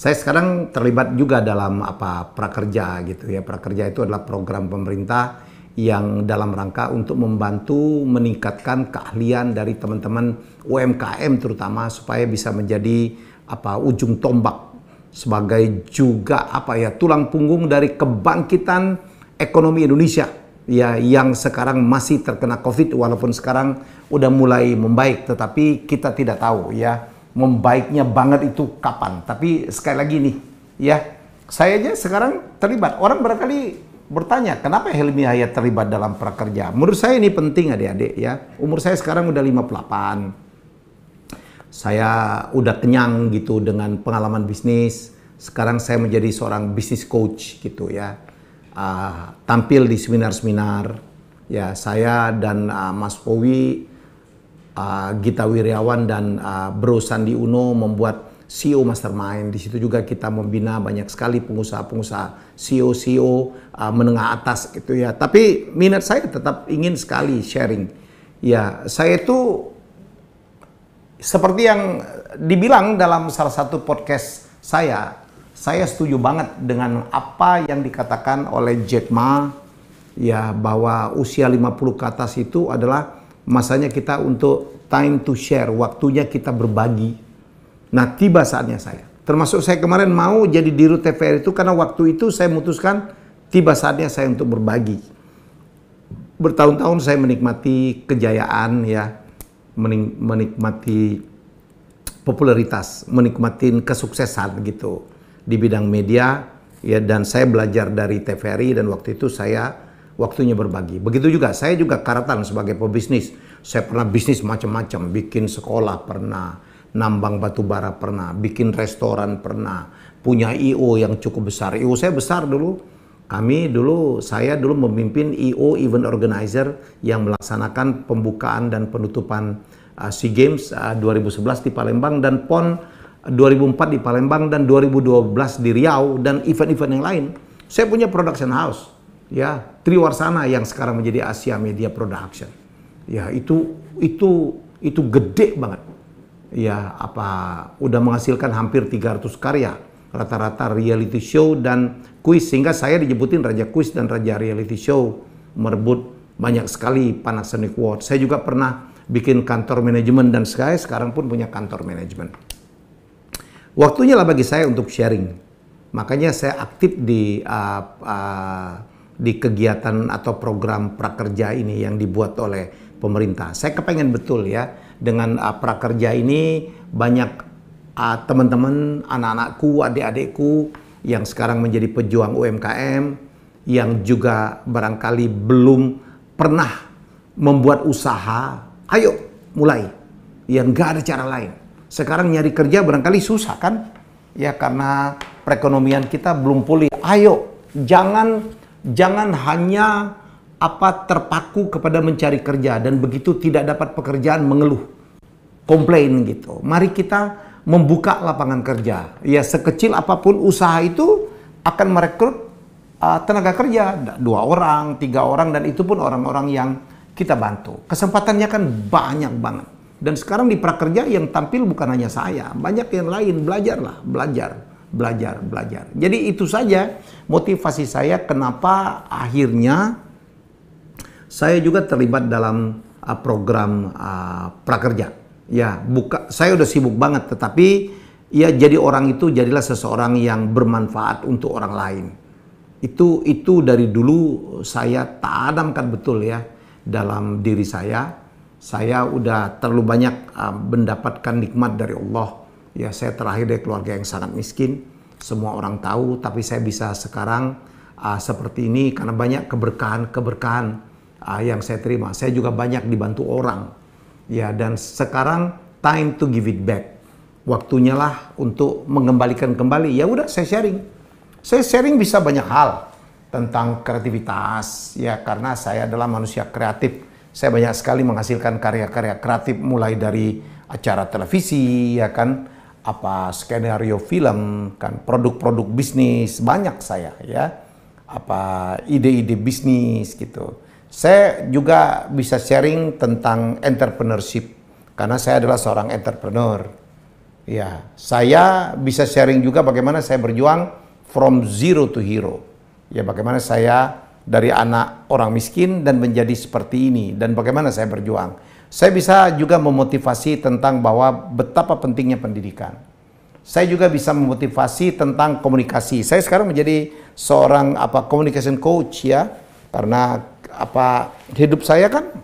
Saya sekarang terlibat juga dalam prakerja gitu ya. Prakerja itu adalah program pemerintah yang dalam rangka untuk membantu meningkatkan keahlian dari teman-teman UMKM terutama supaya bisa menjadi ujung tombak sebagai juga tulang punggung dari kebangkitan ekonomi Indonesia ya, yang sekarang masih terkena Covid walaupun sekarang udah mulai membaik, tetapi kita tidak tahu ya membaiknya banget itu kapan. Tapi sekali lagi nih ya, saya aja sekarang terlibat. Orang barangkali bertanya, kenapa Helmi Hayat terlibat dalam prakerja? Menurut saya ini penting adik-adik ya. Umur saya sekarang udah 58. Saya udah kenyang gitu dengan pengalaman bisnis. Sekarang saya menjadi seorang bisnis coach gitu ya. Tampil di seminar-seminar. Ya, saya dan Mas Powi, Gita Wirjawan dan Bro Sandi Uno membuat CEO Mastermind. Di situ juga kita membina banyak sekali pengusaha-pengusaha, CEO menengah atas gitu ya. Tapi minat saya tetap ingin sekali sharing. Ya, saya itu seperti yang dibilang dalam salah satu podcast saya setuju banget dengan apa yang dikatakan oleh Jack Ma ya, bahwa usia 50 ke atas itu adalah masanya kita untuk time to share, waktunya kita berbagi. Nah, tiba saatnya saya. Termasuk saya kemarin mau jadi dirut TVRI itu karena waktu itu saya memutuskan tiba saatnya saya untuk berbagi. Bertahun-tahun saya menikmati kejayaan ya, menikmati popularitas, menikmati kesuksesan gitu di bidang media ya, dan saya belajar dari TVRI dan waktu itu saya waktunya berbagi. Begitu juga, saya juga karatan sebagai pebisnis. Saya pernah bisnis macam-macam, bikin sekolah pernah, nambang batu bara pernah, bikin restoran pernah, punya IO yang cukup besar. IO saya besar dulu. Saya dulu memimpin IO event organizer yang melaksanakan pembukaan dan penutupan SEA Games 2011 di Palembang dan PON 2004 di Palembang dan 2012 di Riau dan event-event yang lain. Saya punya production house. Ya, Triwarsana yang sekarang menjadi Asia Media Production. Ya, itu gede banget. Ya, udah menghasilkan hampir 300 karya, rata-rata reality show dan kuis, sehingga saya dijebutin Raja Kuis dan Raja Reality Show, merebut banyak sekali Panasonic Award. Saya juga pernah bikin kantor manajemen dan saya sekarang pun punya kantor manajemen. Waktunya lah bagi saya untuk sharing. Makanya saya aktif di kegiatan atau program prakerja ini yang dibuat oleh pemerintah. Saya kepengen betul ya, dengan prakerja ini banyak teman-teman, anak-anakku, adik-adikku yang sekarang menjadi pejuang UMKM, yang juga barangkali belum pernah membuat usaha, ayo mulai. Yang nggak ada cara lain. Sekarang nyari kerja barangkali susah kan? Ya karena perekonomian kita belum pulih. Ayo, jangan hanya terpaku kepada mencari kerja dan begitu tidak dapat pekerjaan mengeluh, komplain gitu. Mari kita membuka lapangan kerja. Ya sekecil apapun usaha itu akan merekrut tenaga kerja 2 orang, 3 orang dan itu pun orang-orang yang kita bantu. Kesempatannya kan banyak banget. Dan sekarang di prakerja yang tampil bukan hanya saya, banyak yang lain. Belajarlah, belajar. Jadi itu saja motivasi saya kenapa akhirnya saya juga terlibat dalam program prakerja. Ya, saya udah sibuk banget, tetapi ya jadi orang itu jadilah seseorang yang bermanfaat untuk orang lain. Itu dari dulu saya tanamkan betul ya dalam diri saya. Saya udah terlalu banyak mendapatkan nikmat dari Allah. Ya, saya terlahir dari keluarga yang sangat miskin. Semua orang tahu, tapi saya bisa sekarang seperti ini karena banyak keberkahan yang saya terima. Saya juga banyak dibantu orang. Ya, dan sekarang time to give it back. Waktunya lah untuk mengembalikan kembali. Ya udah, saya sharing. Saya sharing bisa banyak hal tentang kreativitas. Ya, karena saya adalah manusia kreatif. Saya banyak sekali menghasilkan karya-karya kreatif mulai dari acara televisi, ya kan, skenario film, kan, produk-produk bisnis, banyak saya ya. Ide-ide bisnis gitu. Saya juga bisa sharing tentang entrepreneurship karena saya adalah seorang entrepreneur. Ya, saya bisa sharing juga bagaimana saya berjuang from zero to hero. Ya, bagaimana saya dari anak orang miskin dan menjadi seperti ini, dan bagaimana saya berjuang. Saya bisa juga memotivasi tentang bahwa betapa pentingnya pendidikan. Saya juga bisa memotivasi tentang komunikasi. Saya sekarang menjadi seorang communication coach ya, karena hidup saya kan,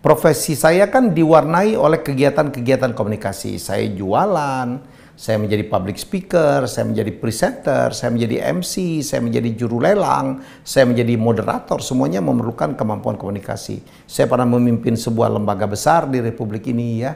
profesi saya kan diwarnai oleh kegiatan-kegiatan komunikasi. Saya jualan, saya menjadi public speaker, saya menjadi presenter, saya menjadi MC, saya menjadi juru lelang, saya menjadi moderator. Semuanya memerlukan kemampuan komunikasi. Saya pernah memimpin sebuah lembaga besar di Republik ini ya,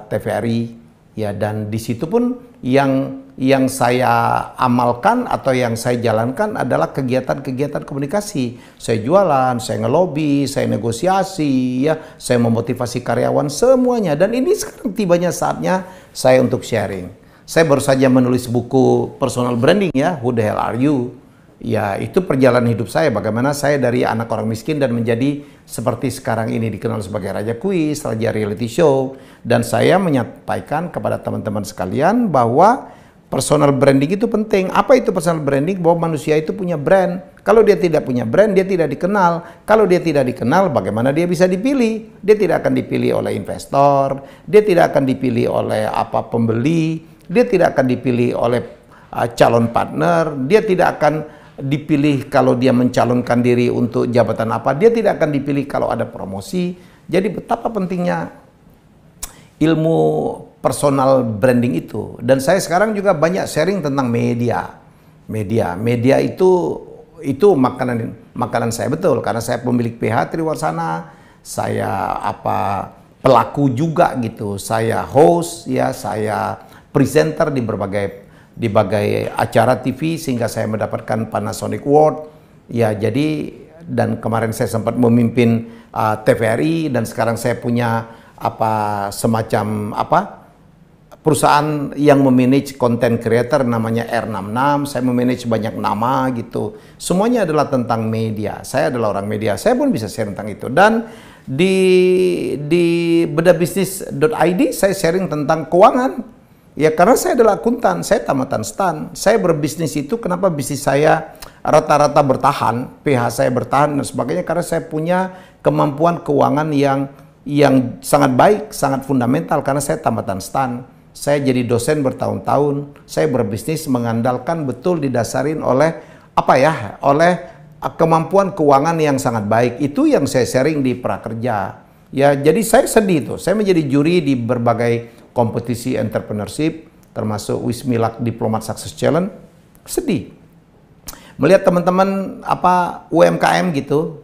TVRI. Ya, dan di situ pun yang saya amalkan atau yang saya jalankan adalah kegiatan-kegiatan komunikasi. Saya jualan, saya ngelobi, saya negosiasi, ya, saya memotivasi karyawan semuanya. Dan ini sekarang tibanya saatnya saya untuk sharing. Saya baru saja menulis buku personal branding ya, Who the Hell Are You? Ya, itu perjalanan hidup saya, bagaimana saya dari anak orang miskin dan menjadi seperti sekarang ini, dikenal sebagai Raja Kuis, Raja Reality Show. Dan saya menyampaikan kepada teman-teman sekalian bahwa personal branding itu penting. Apa itu personal branding? Bahwa manusia itu punya brand. Kalau dia tidak punya brand, dia tidak dikenal. Kalau dia tidak dikenal, bagaimana dia bisa dipilih? Dia tidak akan dipilih oleh investor, dia tidak akan dipilih oleh pembeli, dia tidak akan dipilih oleh calon partner, dia tidak akan dipilih kalau dia mencalonkan diri untuk jabatan apa, dia tidak akan dipilih kalau ada promosi. Jadi betapa pentingnya ilmu personal branding itu. Dan saya sekarang juga banyak sharing tentang media. Media itu makanan saya betul, karena saya pemilik PH Triwarsana, saya pelaku juga gitu. Saya host ya, saya presenter di berbagai acara TV sehingga saya mendapatkan Panasonic Award. Ya, jadi dan kemarin saya sempat memimpin TVRI, dan sekarang saya punya semacam perusahaan yang memanage content creator namanya R66. Saya memanage banyak nama gitu. Semuanya adalah tentang media. Saya adalah orang media. Saya pun bisa share tentang itu. Dan di bedabisnis.id saya sharing tentang keuangan. Ya, karena saya adalah akuntan, saya tamatan STAN. Saya berbisnis itu, kenapa bisnis saya rata-rata bertahan, PH saya bertahan dan sebagainya, karena saya punya kemampuan keuangan yang sangat baik, sangat fundamental, karena saya tamatan STAN. Saya jadi dosen bertahun-tahun, saya berbisnis mengandalkan betul didasarin oleh oleh kemampuan keuangan yang sangat baik. Itu yang saya sharing di Prakerja. Ya, jadi saya sedih tuh. Saya menjadi juri di berbagai kompetisi entrepreneurship, termasuk Wismilak Diplomat Success Challenge. Sedih melihat teman-teman UMKM gitu,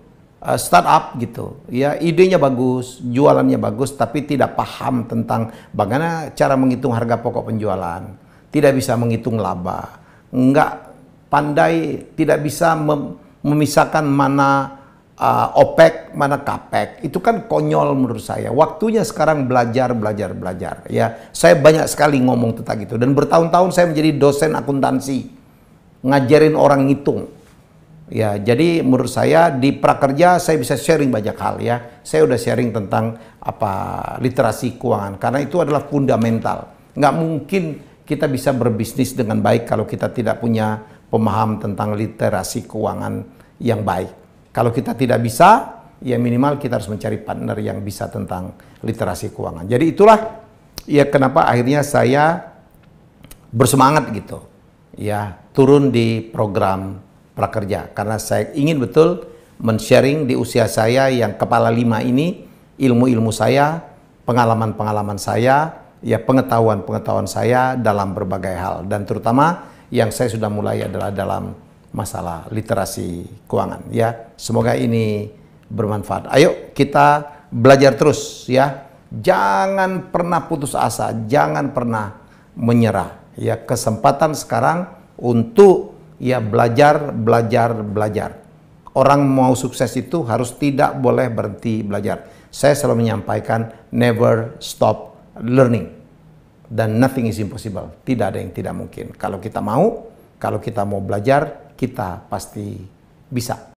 startup gitu, ya, idenya bagus, jualannya bagus, tapi tidak paham tentang bagaimana cara menghitung harga pokok penjualan, tidak bisa menghitung laba, nggak pandai, tidak bisa memisahkan mana OPEC, mana CAPEC. Itu kan konyol menurut saya. Waktunya sekarang belajar. Ya, saya banyak sekali ngomong tentang itu. Dan bertahun-tahun saya menjadi dosen akuntansi, ngajarin orang ngitung. Ya, jadi menurut saya di Prakerja saya bisa sharing banyak hal ya. Saya udah sharing tentang literasi keuangan, karena itu adalah fundamental. Nggak mungkin kita bisa berbisnis dengan baik kalau kita tidak punya pemahaman tentang literasi keuangan yang baik. Kalau kita tidak bisa, ya minimal kita harus mencari partner yang bisa tentang literasi keuangan. Jadi itulah ya kenapa akhirnya saya bersemangat gitu. Ya, turun di program Prakerja, karena saya ingin betul men-sharing di usia saya yang kepala 5 ini, ilmu-ilmu saya, pengalaman-pengalaman saya, ya pengetahuan-pengetahuan saya dalam berbagai hal, dan terutama yang saya sudah mulai adalah dalam masalah literasi keuangan ya. Semoga ini bermanfaat. Ayo kita belajar terus ya. Jangan pernah putus asa, jangan pernah menyerah. Ya, kesempatan sekarang untuk ya belajar. Orang mau sukses itu harus tidak boleh berhenti belajar. Saya selalu menyampaikan never stop learning. Dan nothing is impossible. Tidak ada yang tidak mungkin. Kalau kita mau belajar, kita pasti bisa.